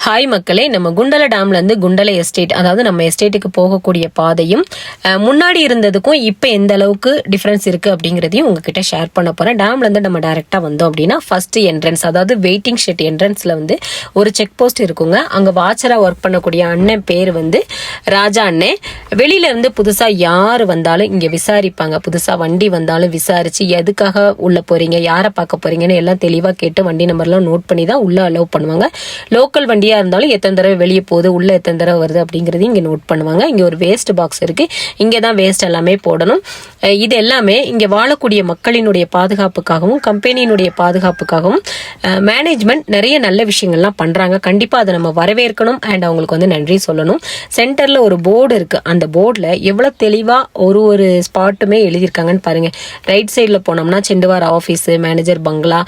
Hi மக்களே, நம்ம குண்டல டேம்ல இருந்து குண்டல எஸ்டேட், அதாவது நம்ம எஸ்டேட்டுக்கு போகக்கூடிய பாதையும் முன்னாடி இருந்ததுக்கும் இப்போ எந்த அளவுக்கு டிஃபரன்ஸ் இருக்கு அப்படிங்கிறதையும் உங்ககிட்ட ஷேர் பண்ண போறேன். டேம்ல இருந்து நம்ம டைரக்டா வந்தோம் அப்படின்னா ஃபர்ஸ்ட் என்ட்ரன்ஸ், அதாவது வெயிட்டிங் ஷெட் என்ட்ரன்ஸ்ல வந்து ஒரு செக் போஸ்ட் இருக்குங்க. அங்க வாட்சரா ஒர்க் பண்ணக்கூடிய அண்ணன் பேர் வந்து ராஜா அண்ணன். வெளியில இருந்து புதுசா யாரு வந்தாலும் இங்க விசாரிப்பாங்க. புதுசா வண்டி வந்தாலும் விசாரிச்சு எதுக்காக உள்ள போறீங்க, யாரை பார்க்க போறீங்கன்னு எல்லாம் தெளிவா கேட்டு வண்டி நம்பர்லாம் நோட் பண்ணி தான் உள்ள அலோவ் பண்ணுவாங்க. லோக்கல் வண்டியா இருந்தாலும் எத்தனை தடவை வெளியே போகுது, உள்ள எத்தனை தடவை வருது அப்படிங்கறது இங்க நோட் பண்ணுவாங்க. இங்க ஒரு வேஸ்ட் பாக்ஸ் இருக்கு, இங்கதான் வேஸ்ட் எல்லாமே போடணும். இது எல்லாமே இங்க வாழக்கூடிய மக்களினுடைய பாதுகாப்புக்காகவும் கம்பெனியினுடைய பாதுகாப்புக்காகவும் மேனேஜ்மெண்ட் நிறைய நல்ல விஷயங்கள்லாம் பண்றாங்க. கண்டிப்பா அதை நம்ம வரவேற்கணும் அண்ட் அவங்களுக்கு வந்து நன்றி சொல்லணும். சென்டர்ல ஒரு போர்டு இருக்கு, அந்த போர்டுல எவ்வளவு தெளிவா ஒரு ஸ்பாட்டுமே எழுதியிருக்காங்கன்னு பாருங்க. ரைட் சைட்ல போனோம்னா செண்டுவார் ஆபீஸ், மேனேஜர் பங்களா,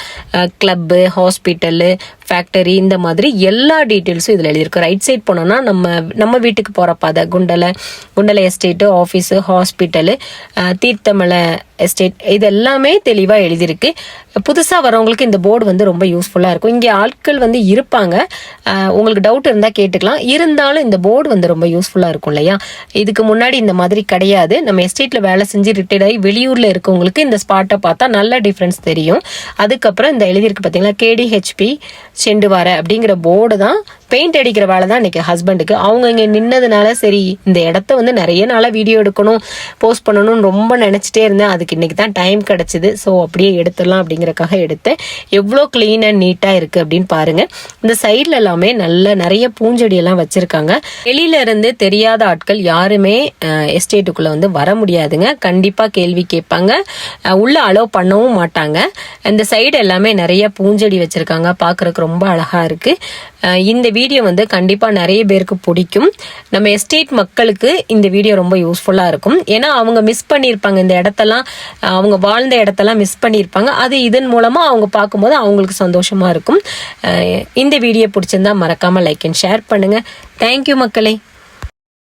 கிளப், ஹாஸ்பிட்டல், ஃபேக்டரி, இந்த மாதிரி எல்லா டீட்டெயில்ஸும் இதில் எழுதியிருக்கு. ரைட் சைட் போனோம்னா நம்ம வீட்டுக்கு போகிற பாதை, Kundala estate, office, hospital, Theerthamalai estate, இது எல்லாமே தெளிவாக எழுதியிருக்கு. புதுசாக வரவங்களுக்கு இந்த போர்டு வந்து ரொம்ப யூஸ்ஃபுல்லாக இருக்கும். இங்கே ஆட்கள் வந்து இருப்பாங்க, உங்களுக்கு டவுட் இருந்தால் கேட்டுக்கலாம். இருந்தாலும் இந்த போர்டு வந்து ரொம்ப யூஸ்ஃபுல்லாக இருக்கும் இல்லையா. இதுக்கு முன்னாடி இந்த மாதிரி கிடையாது. நம்ம எஸ்டேட்டில் வேலை செஞ்சு ரிட்டையர்ட் ஆகி வெளியூரில் இருக்கவங்களுக்கு இந்த ஸ்பாட்டை பார்த்தா நல்ல டிஃப்ரென்ஸ் தெரியும். அதுக்கப்புறம் இந்த எழுதியிருக்கு பார்த்தீங்களா, KDHP செண்டுவார அப்படிங்கிற போர்டு தான். பெயிண்ட் அடிக்கிற வேலை தான் இன்னைக்கு ஹஸ்பண்டுக்கு. அவங்க இங்கே நின்னதுனால சரி இந்த இடத்த வந்து நிறைய நாளாக வீடியோ எடுக்கணும், போஸ்ட் பண்ணணும்னு ரொம்ப நினச்சிட்டே இருந்தேன். அதுக்கு இன்னைக்கு தான் டைம் கிடச்சிது. ஸோ அப்படியே எடுத்துடலாம் அப்படிங்கறக்காக எடுத்தேன். எவ்வளோ கிளீன் அண்ட் நீட்டாக இருக்குது அப்படின்னு பாருங்க. இந்த சைடில் எல்லாமே நிறைய பூஞ்செடியெல்லாம் வச்சுருக்காங்க. வெளியில இருந்து தெரியாத ஆட்கள் யாருமே எஸ்டேட்டுக்குள்ளே வந்து வர முடியாதுங்க. கண்டிப்பாக கேள்வி கேட்பாங்க, உள்ள அலோவ் பண்ணவும் மாட்டாங்க. இந்த சைடு எல்லாமே நிறைய பூஞ்செடி வச்சுருக்காங்க, பார்க்குறதுக்கு ரொம்ப அழகாக இருக்குது. இந்த வீடியோ வந்து கண்டிப்பாக நிறைய பேருக்கு பிடிக்கும். நம்ம எஸ்டேட் மக்களுக்கு இந்த வீடியோ ரொம்ப யூஸ்ஃபுல்லாக இருக்கும். ஏன்னா அவங்க மிஸ் பண்ணியிருப்பாங்க, இந்த இடத்தெல்லாம் அவங்க வாழ்ந்த இடத்தெல்லாம் மிஸ் பண்ணியிருப்பாங்க. அது இதன் மூலமாக அவங்க பார்க்கும்போது அவங்களுக்கு சந்தோஷமாக இருக்கும். இந்த வீடியோ பிடிச்சிருந்தா மறக்காமல் லைக் அண்ட் ஷேர் பண்ணுங்கள். தேங்க்யூ மக்களே.